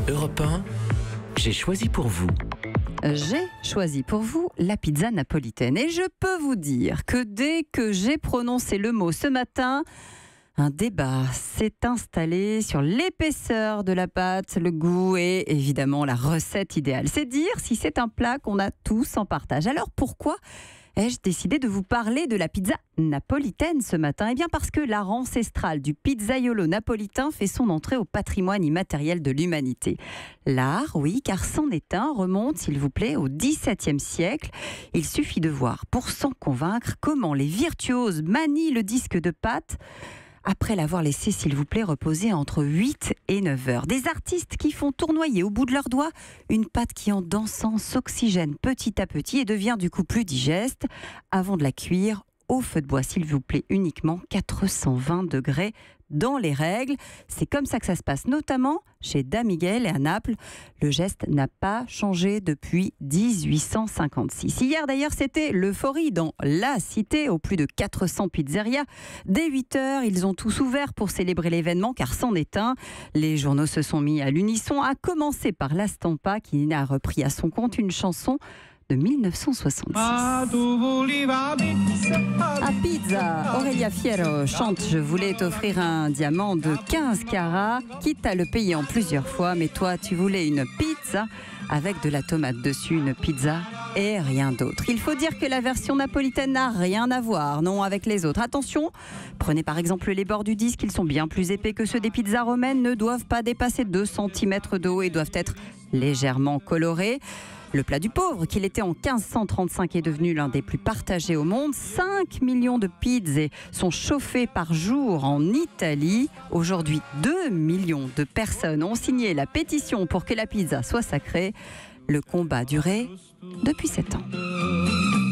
Europe 1, j'ai choisi pour vous. J'ai choisi pour vous la pizza napolitaine. Et je peux vous dire que dès que j'ai prononcé le mot ce matin, un débat s'est installé sur l'épaisseur de la pâte, le goût et évidemment la recette idéale. C'est dire si c'est un plat qu'on a tous en partage. Alors pourquoi ai-je décidé de vous parler de la pizza napolitaine ce matin? Eh bien parce que l'art ancestral du pizzaiolo napolitain fait son entrée au patrimoine immatériel de l'humanité. L'art, oui, car c'en est un, remonte, s'il vous plaît, au XVIIe siècle. Il suffit de voir, pour s'en convaincre, comment les virtuoses manient le disque de pâte après l'avoir laissé, s'il vous plaît, reposer entre 8 et 9 heures. Des artistes qui font tournoyer au bout de leurs doigts une pâte qui, en dansant, s'oxygène petit à petit et devient du coup plus digeste avant de la cuire au feu de bois, s'il vous plaît, uniquement 420 degrés dans les règles. C'est comme ça que ça se passe, notamment chez Da Miguel et à Naples. Le geste n'a pas changé depuis 1856. Hier d'ailleurs, c'était l'euphorie dans la cité, aux plus de 400 pizzerias. Dès 8 heures, ils ont tous ouvert pour célébrer l'événement, car c'en est un. Les journaux se sont mis à l'unisson, à commencer par La Stampa, qui a repris à son compte une chanson de 1966. A pizza, Aurelia Fierro chante « Je voulais t'offrir un diamant de 15 carats, quitte à le payer en plusieurs fois, mais toi tu voulais une pizza avec de la tomate dessus, une pizza et rien d'autre. » Il faut dire que la version napolitaine n'a rien à voir, non, avec les autres. Attention, prenez par exemple les bords du disque, ils sont bien plus épais que ceux des pizzas romaines, ne doivent pas dépasser 2 cm de haut et doivent être légèrement colorés. Le plat du pauvre, qu'il était en 1535, est devenu l'un des plus partagés au monde. 5 millions de pizzas sont chauffées par jour en Italie. Aujourd'hui, 2 millions de personnes ont signé la pétition pour que la pizza soit sacrée. Le combat a duré depuis 7 ans.